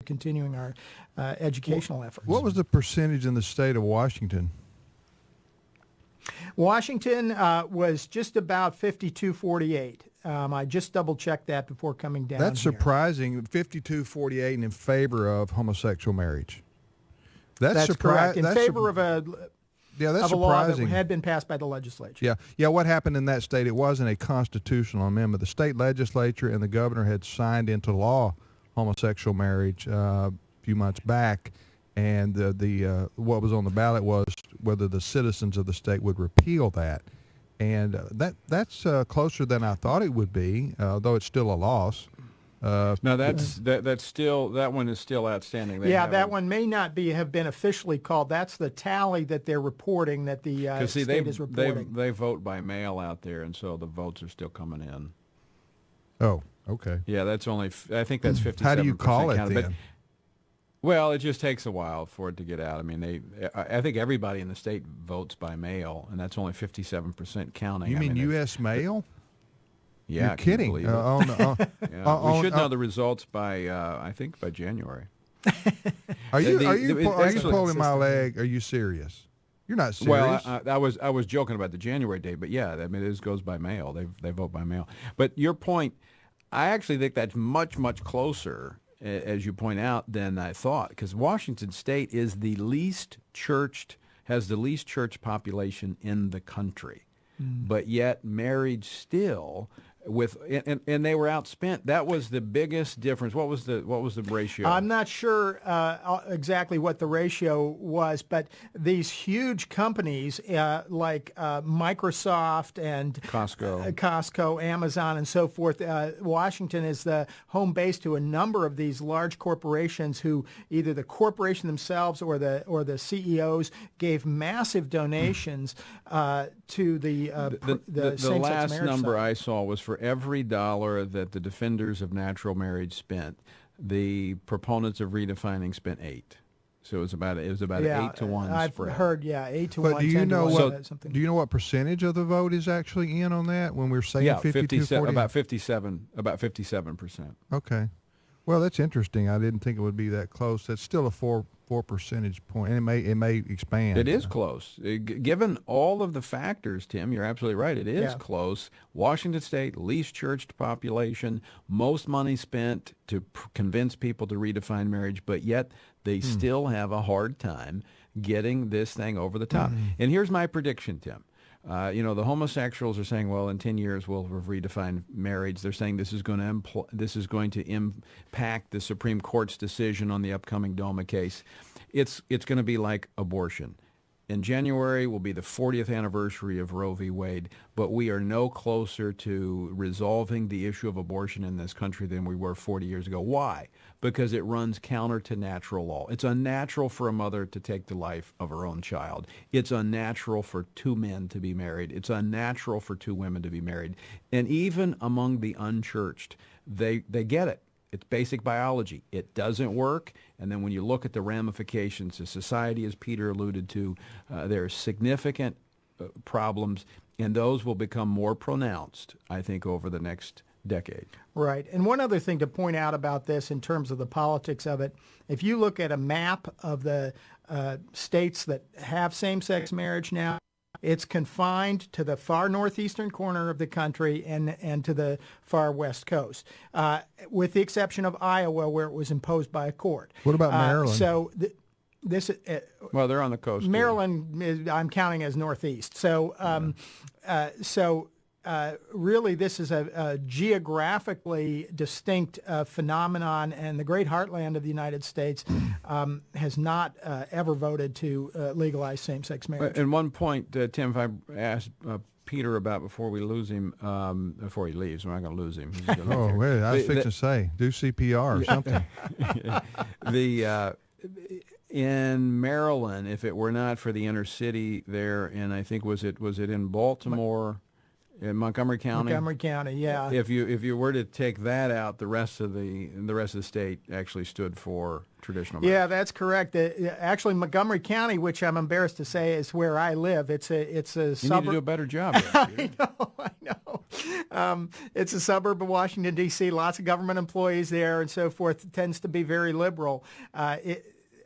continuing our educational efforts. What was the percentage in the state of Washington? Washington was just about 52-48. I just double-checked that before coming down. That's surprising, 52-48 in favor of homosexual marriage. That's correct. In favor of a law that had been passed by the legislature. Yeah. What happened in that state? It wasn't a constitutional amendment. The state legislature and the governor had signed into law homosexual marriage a few months back, and the what was on the ballot was whether the citizens of the state would repeal that, and that's closer than I thought it would be, though it's still a loss. No, that's still, that one is still outstanding. That one may not have been officially called. That's the tally that they're reporting, that the state is reporting. They vote by mail out there, and so the votes are still coming in. Oh, okay. Yeah, that's only, I think that's 57%. How do you call it counted, then? but, well, it just takes a while for it to get out. I mean, I think everybody in the state votes by mail, and that's only 57% counting. You mean U.S. mail? Yeah, you're kidding. We should know the results by, I think, by January. Are you pulling my leg? Are you serious? You're not serious. Well, I was joking about the January date, but yeah, I mean, it goes by mail. They vote by mail. But your point, I actually think that's much, much closer, as you point out, than I thought, because Washington State is the least churched, has the least church population in the country, but yet marriage still. And they were outspent. That was the biggest difference. What was the ratio? I'm not sure exactly what the ratio was, but these huge companies like Microsoft and Costco, Amazon, and so forth. Washington is the home base to a number of these large corporations who either the corporation themselves or the CEOs gave massive donations to the same-sex last marriage number side. I saw was for every dollar that the defenders of natural marriage spent, the proponents of redefining spent 8. So it was about an 8-to-1 I've spread. heard 8 to but 1. Do you know something. Do you know what percentage of the vote is actually in on that when we're saying 52-40? About 57%. Okay. Well, that's interesting. I didn't think it would be that close. That's still a 4 percentage point, and it may expand. It is close. Given all of the factors, Tim, you're absolutely right. It is close. Washington State, least churched population, most money spent to convince people to redefine marriage, but yet they still have a hard time getting this thing over the top. And here's my prediction, Tim. The homosexuals are saying, well, in 10 years we'll have redefined marriage. They're saying this is going to impact the Supreme Court's decision on the upcoming DOMA case. It's going to be like abortion. In January will be the 40th anniversary of Roe v. Wade, but we are no closer to resolving the issue of abortion in this country than we were 40 years ago. Why? Because it runs counter to natural law. It's unnatural for a mother to take the life of her own child. It's unnatural for 2 men to be married. It's unnatural for 2 women to be married. And even among the unchurched, they get it. It's basic biology. It doesn't work. And then when you look at the ramifications to society, as Peter alluded to, there are significant problems, and those will become more pronounced, I think, over the next decade. Right. And one other thing to point out about this in terms of the politics of it, if you look at a map of the states that have same-sex marriage now, it's confined to the far northeastern corner of the country and to the far west coast, with the exception of Iowa, where it was imposed by a court. What about Maryland? Well, they're on the coast. Maryland, I'm counting as northeast. So, really, this is a geographically distinct phenomenon, and the great heartland of the United States has not ever voted to legalize same-sex marriage. And one point, Tim, if I asked Peter about before we lose him, before he leaves, we're not going to lose him. Wait, I was fixing to say, do CPR or something. In Maryland, if it were not for the inner city there, and I think was it in Baltimore? In Montgomery County. Montgomery County, yeah. If you were to take that out, the rest of the state actually stood for traditional marriage. Yeah, that's correct. Actually, Montgomery County, which I'm embarrassed to say is where I live, it's a You suburb. need to do a better job. I know. It's a suburb of Washington, D.C., lots of government employees there and so forth. It tends to be very liberal.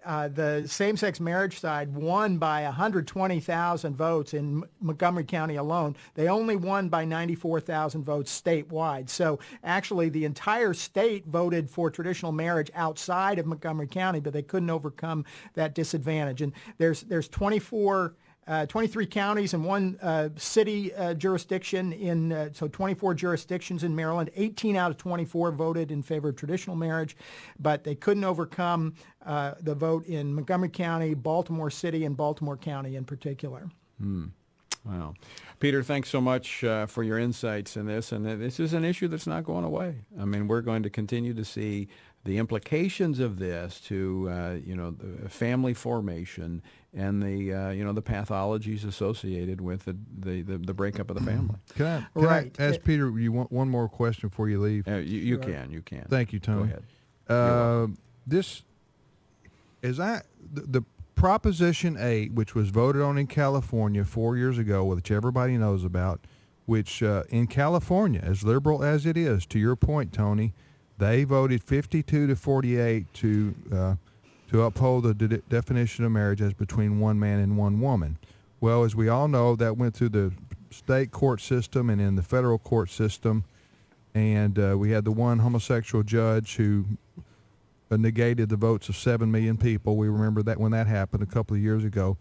The same-sex marriage side won by 120,000 votes in Montgomery County alone. They only won by 94,000 votes statewide. So actually the entire state voted for traditional marriage outside of Montgomery County, but they couldn't overcome that disadvantage. And there's 23 counties and one city jurisdiction so 24 jurisdictions in Maryland. 18 out of 24 voted in favor of traditional marriage, but they couldn't overcome the vote in Montgomery County, Baltimore City, and Baltimore County in particular. Wow. Peter, thanks so much for your insights in this. And this is an issue that's not going away. I mean, we're going to continue to see the implications of this to, the family formation and the pathologies associated with the breakup of the family. Can I ask Peter, you want one more question before you leave? You can. Thank you, Tony. Go ahead. The Proposition 8, which was voted on in California 4 years ago, which everybody knows about, which in California, as liberal as it is, to your point, Tony, they voted 52 to 48 to uphold the definition of marriage as between one man and one woman. Well, as we all know, that went through the state court system and in the federal court system, and we had the one homosexual judge who negated the votes of 7 million people. We remember that when that happened a couple of years ago.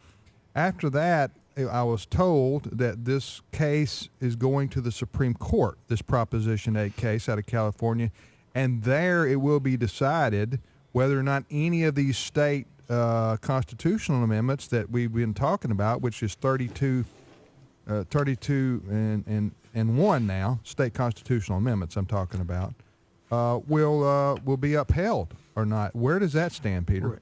After that, I was told that this case is going to the Supreme Court, this Proposition 8 case out of California, and there it will be decided whether or not any of these state constitutional amendments that we've been talking about, which is 32 and one now, state constitutional amendments I'm talking about, will be upheld or not. Where does that stand, Peter?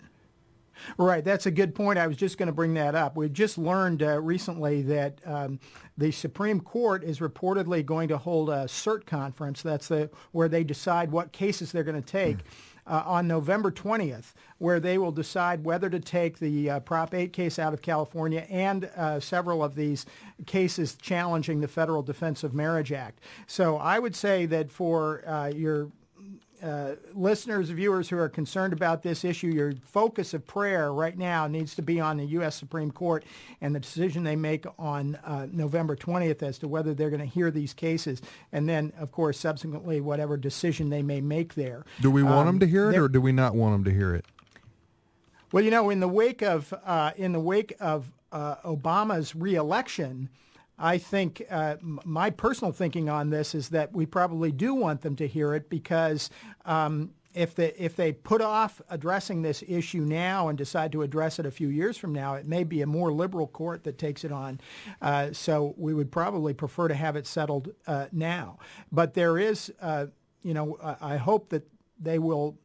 Right, that's a good point. I was just going to bring that up. We just learned recently that the Supreme Court is reportedly going to hold a CERT conference. That's where they decide what cases they're going to take on November 20th, where they will decide whether to take the Prop 8 case out of California and several of these cases challenging the Federal Defense of Marriage Act. So I would say that for your listeners, viewers who are concerned about this issue, your focus of prayer right now needs to be on the U.S. Supreme Court and the decision they make on November 20th as to whether they're going to hear these cases, and then, of course, subsequently, whatever decision they may make there. Do we want them to hear it, or do we not want them to hear it? Well, in the wake of Obama's reelection, I think my personal thinking on this is that we probably do want them to hear it because if they put off addressing this issue now and decide to address it a few years from now, it may be a more liberal court that takes it on. So we would probably prefer to have it settled now. But there is, I hope that they will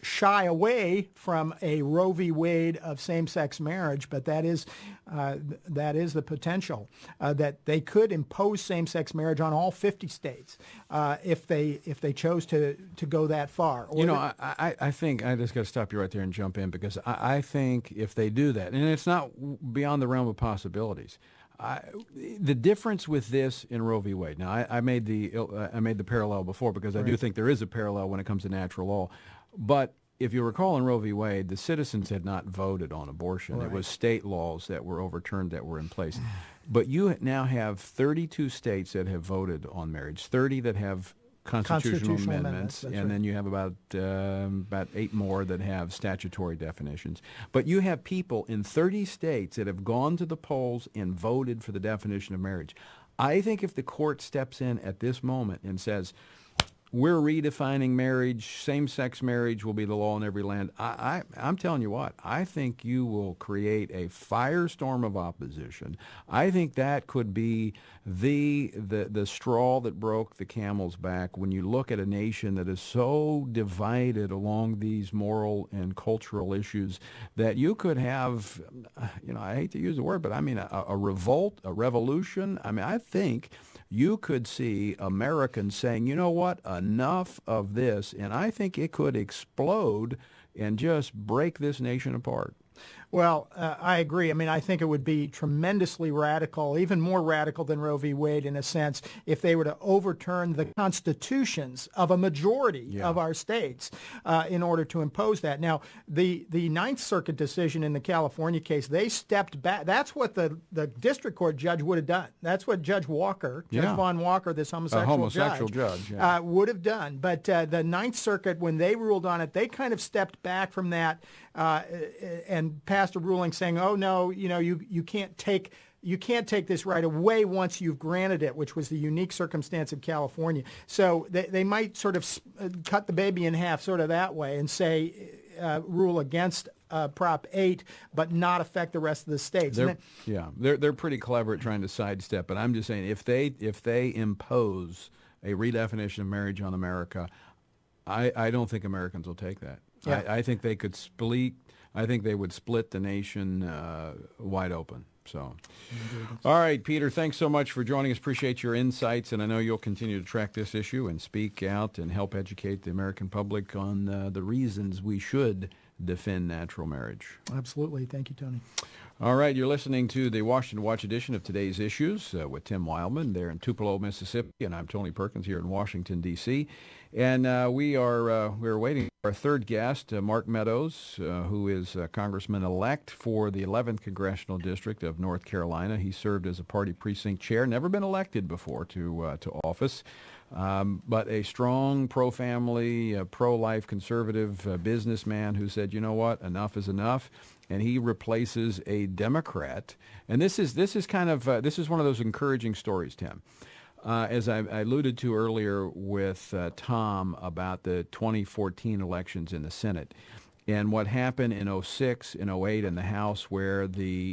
shy away from a Roe v. Wade of same-sex marriage, but that is the potential that they could impose same-sex marriage on all 50 states if they chose to go that far. I think I just got to stop you right there and jump in because I think if they do that, and it's not beyond the realm of possibilities. The difference with this in Roe v. Wade. Now, I made the parallel before because I do think there is a parallel when it comes to natural law. But if you recall in Roe v. Wade, the citizens had not voted on abortion. Right. It was state laws that were overturned that were in place. But you now have 32 states that have voted on marriage, 30 that have constitutional amendments, and right. Then you have about 8 more that have statutory definitions. But you have people in 30 states that have gone to the polls and voted for the definition of marriage. I think if the court steps in at this moment and says, we're redefining marriage, same-sex marriage will be the law in every land, I'm telling you what, I think you will create a firestorm of opposition. I think that could be the straw that broke the camel's back when you look at a nation that is so divided along these moral and cultural issues that you could have, I hate to use the word, but I mean a revolt, a revolution. I mean, I think you could see Americans saying, you know what, enough of this, and I think it could explode and just break this nation apart. Well, I agree. I mean, I think it would be tremendously radical, even more radical than Roe v. Wade in a sense, if they were to overturn the constitutions of a majority of our states in order to impose that. Now, the Ninth Circuit decision in the California case, they stepped back. That's what the district court judge would have done. That's what Judge Walker, Judge Vaughn Walker, this homosexual judge would have done. But the Ninth Circuit, when they ruled on it, they kind of stepped back from that and passed a ruling saying, "Oh no, you can't take this right away once you've granted it," which was the unique circumstance of California. So they might sort of cut the baby in half, sort of that way, and say rule against Prop 8, but not affect the rest of the states. They're pretty clever at trying to sidestep. But I'm just saying, if they impose a redefinition of marriage on America, I don't think Americans will take that. Yeah. I think they could split. I think they would split the nation wide open. So, all right, Peter, thanks so much for joining us. Appreciate your insights, and I know you'll continue to track this issue and speak out and help educate the American public on the reasons we should defend natural marriage. Absolutely. Thank you, Tony. All right, you're listening to the Washington Watch edition of Today's Issues with Tim Wildman there in Tupelo, Mississippi, and I'm Tony Perkins here in Washington, D.C. And we're waiting for our third guest, Mark Meadows, who is Congressman-elect for the 11th Congressional District of North Carolina. He served as a party precinct chair, never been elected before to office, but a strong pro-family, pro-life conservative businessman who said, you know what, enough is enough. And he replaces a Democrat. And this is one of those encouraging stories, Tim. As I alluded to earlier with Tom about the 2014 elections in the Senate and what happened in 06 and 08 in the House, where the